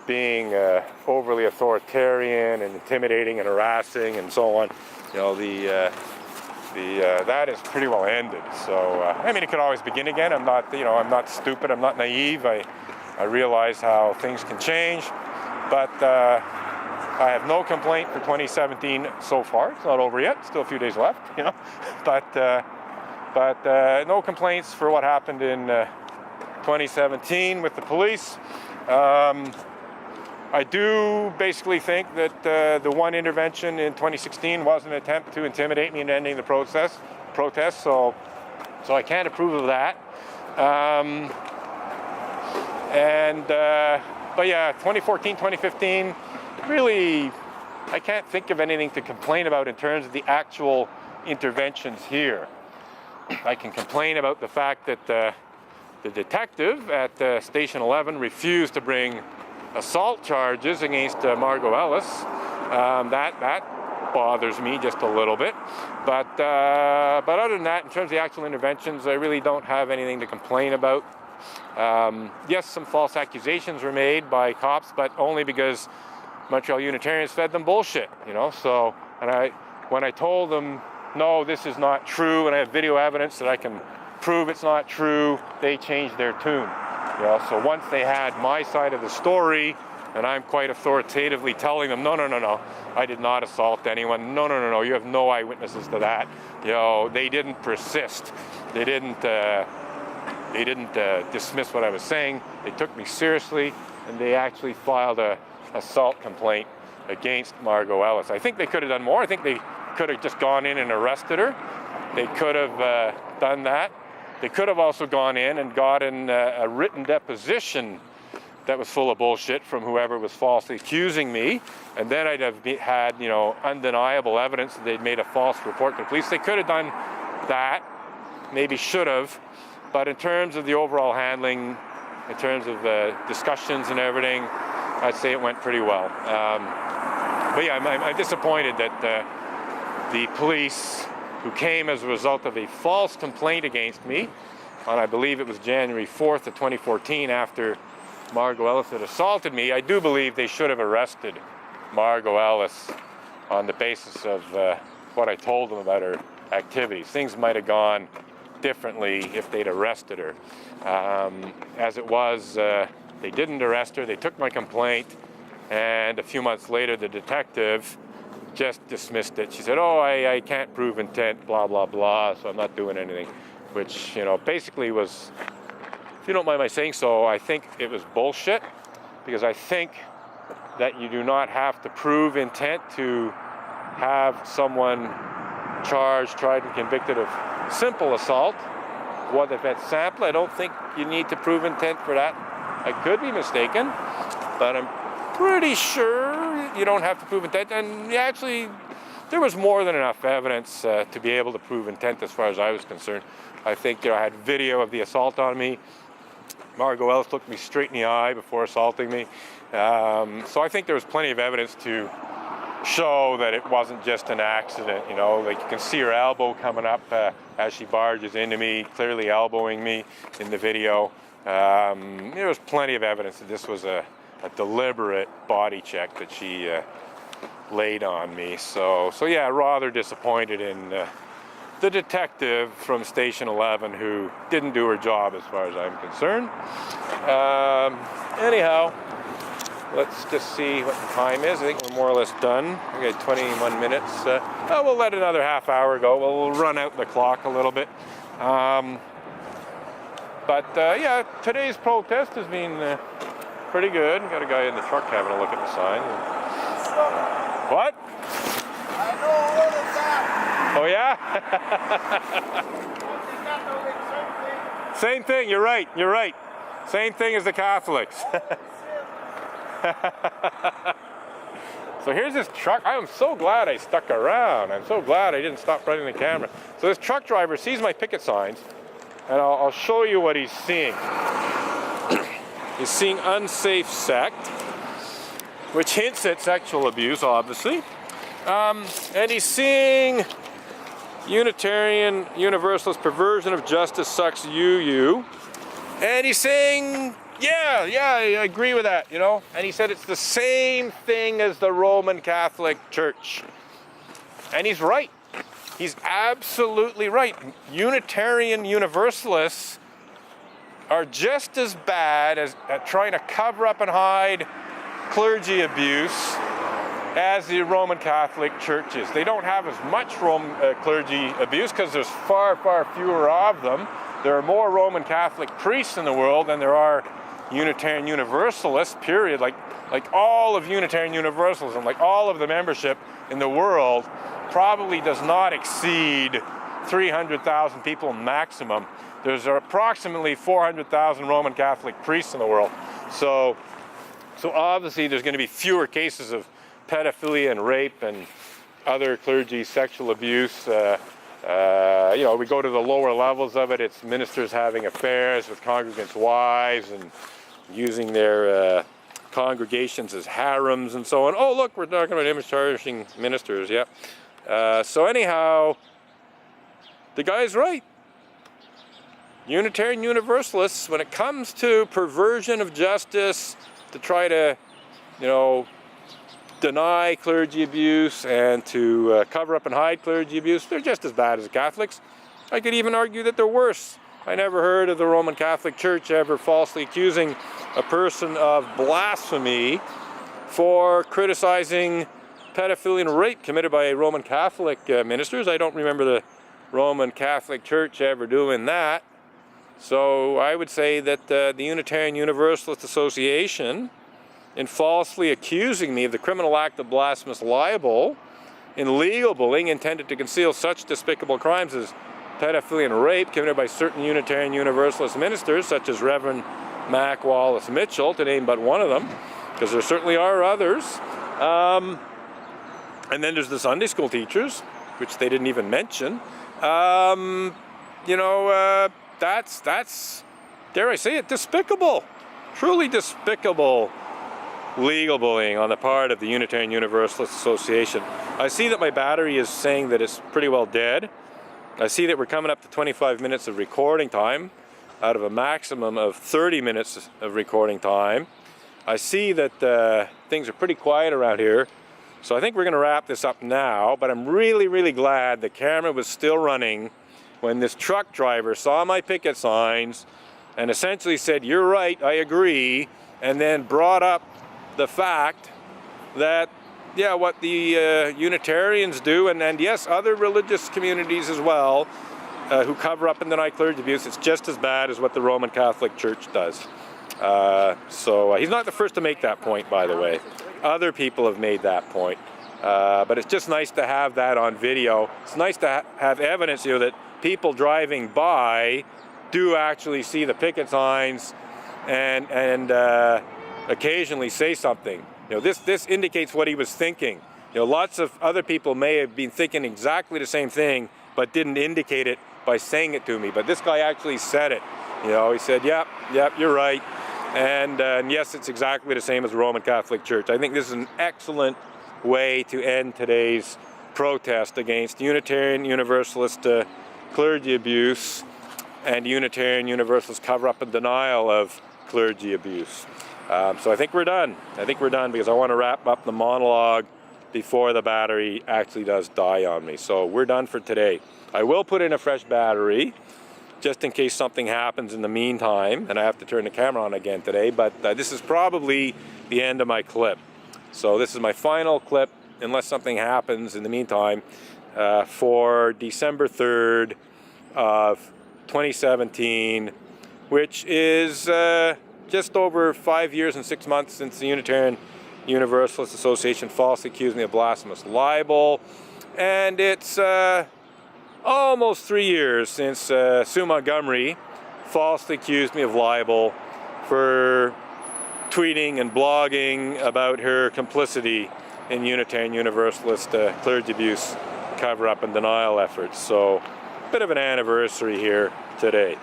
being overly authoritarian and intimidating and harassing and so on, you know, that is pretty well ended. So I mean, it could always begin again. I'm not, you know, I'm not stupid. I'm not naive. I realize how things can change, but I have no complaint for 2017 so far. It's not over yet. Still a few days left, you know, but no complaints for what happened in 2017 with the police. I do basically think that the one intervention in 2016 was an attempt to intimidate me in ending the protest. So I can't approve of that. But yeah, 2014, 2015, really, I can't think of anything to complain about in terms of the actual interventions here. I can complain about the fact that the detective at Station 11 refused to bring assault charges against Margot Ellis. That bothers me just a little bit. But other than that, in terms of the actual interventions, I really don't have anything to complain about. Yes, some false accusations were made by cops, but only because Montreal Unitarians fed them bullshit, you know. So, when I told them, no, this is not true, and I have video evidence that I can prove it's not true, they changed their tune. You know, so once they had my side of the story, and I'm quite authoritatively telling them, no, I did not assault anyone. No, you have no eyewitnesses to that. You know, they didn't persist. They didn't dismiss what I was saying. They took me seriously, and they actually filed a assault complaint against Margot Ellis. I think they could have done more. I think they could have just gone in and arrested her. They could have done that. They could have also gone in and gotten a written deposition that was full of bullshit from whoever was falsely accusing me, and then I'd have had, you know, undeniable evidence that they'd made a false report to the police. They could have done that, maybe should have, but in terms of the overall handling, in terms of discussions and everything, I'd say it went pretty well. But yeah, I'm disappointed that the police, who came as a result of a false complaint against me on, I believe it was January 4th of 2014, after Margot Ellis had assaulted me, I do believe they should have arrested Margot Ellis on the basis of what I told them about her activities. Things might have gone differently if they'd arrested her. As it was, they didn't arrest her. They took my complaint, and a few months later, the detective just dismissed it. She said, oh, I can't prove intent, blah, blah, blah, so I'm not doing anything, which, you know, basically was, if you don't mind my saying so, I think it was bullshit, because I think that you do not have to prove intent to have someone charged, tried, and convicted of simple assault. What if it's sample? I don't think you need to prove intent for that. I could be mistaken, but I'm pretty sure you don't have to prove intent. And actually, there was more than enough evidence to be able to prove intent as far as I was concerned. I think, you know, I had video of the assault on me. Margot Ellis looked me straight in the eye before assaulting me. So I think there was plenty of evidence to show that it wasn't just an accident. You know, like you can see her elbow coming up as she barges into me, clearly elbowing me in the video. There was plenty of evidence that this was a deliberate body check that she laid on me. So yeah, rather disappointed in the detective from Station 11 who didn't do her job as far as I'm concerned. Anyhow, let's just see what the time is. I think we're more or less done. We got 21 minutes. We'll let another half hour go. We'll run out the clock a little bit. Yeah, today's protest has been pretty good. Got a guy in the truck having a look at the sign. What? I know all of that. Oh yeah? Same thing, you're right. Same thing as the Catholics. So here's this truck. I am so glad I stuck around. I'm so glad I didn't stop running the camera. So this truck driver sees my picket signs, and I'll show you what he's seeing. He's seeing unsafe sect, which hints at sexual abuse, obviously. And he's seeing Unitarian Universalist perversion of justice sucks you. And he's saying yeah, I agree with that, you know. And he said it's the same thing as the Roman Catholic Church. And he's right. He's absolutely right. Unitarian Universalists are just as bad at trying to cover up and hide clergy abuse as the Roman Catholic Church is. They don't have as much clergy abuse because there's far, far fewer of them. There are more Roman Catholic priests in the world than there are Unitarian Universalists, period. Like all of Unitarian Universalism, like all of the membership in the world probably does not exceed 300,000 people maximum. There's approximately 400,000 Roman Catholic priests in the world. So obviously there's going to be fewer cases of pedophilia and rape and other clergy sexual abuse. You know, we go to the lower levels of it. It's ministers having affairs with congregants' wives and using their congregations as harems and so on. Oh, look, we're talking about image-cherishing ministers, yeah. So anyhow, the guy's right. Unitarian Universalists, when it comes to perversion of justice, to try to, you know, deny clergy abuse and to cover up and hide clergy abuse, they're just as bad as Catholics. I could even argue that they're worse. I never heard of the Roman Catholic Church ever falsely accusing a person of blasphemy for criticizing pedophilia and rape committed by Roman Catholic ministers. I don't remember the Roman Catholic Church ever doing that. So I would say that the Unitarian Universalist Association, in falsely accusing me of the criminal act of blasphemous libel in legal bullying intended to conceal such despicable crimes as pedophilia and rape committed by certain Unitarian Universalist ministers, such as Reverend Mac Wallace Mitchell, to name but one of them, because there certainly are others. And then there's the Sunday school teachers, which they didn't even mention. You know, that's, dare I say it, despicable, truly despicable legal bullying on the part of the Unitarian Universalist Association. I see that my battery is saying that it's pretty well dead. I see that we're coming up to 25 minutes of recording time out of a maximum of 30 minutes of recording time. I see that things are pretty quiet around here, so I think we're going to wrap this up now, but I'm really, really glad the camera was still running when this truck driver saw my picket signs and essentially said, "You're right, I agree," and then brought up the fact that, yeah, what the Unitarians do, and yes, other religious communities as well, who cover up and deny clergy abuse, it's just as bad as what the Roman Catholic Church does. So he's not the first to make that point, by the way. Other people have made that point. But it's just nice to have that on video. It's nice to have evidence, you know, that people driving by do actually see the picket signs and occasionally say something. You know, this indicates what he was thinking. You know, lots of other people may have been thinking exactly the same thing, but didn't indicate it by saying it to me. But this guy actually said it. You know, he said, yep, you're right. And yes, it's exactly the same as the Roman Catholic Church. I think this is an excellent way to end today's protest against Unitarian Universalist clergy abuse and Unitarian Universalist cover-up and denial of clergy abuse. So I think we're done. I think we're done because I want to wrap up the monologue before the battery actually does die on me. So we're done for today. I will put in a fresh battery just in case something happens in the meantime and I have to turn the camera on again today, but this is probably the end of my clip. So this is my final clip, unless something happens in the meantime, for December 3rd of 2017, which is just over 5 years and 6 months since the Unitarian Universalist Association falsely accused me of blasphemous libel, and it's almost 3 years since Sue Montgomery falsely accused me of libel for tweeting and blogging about her complicity in Unitarian Universalist clergy abuse cover-up and denial efforts. So, a bit of an anniversary here today.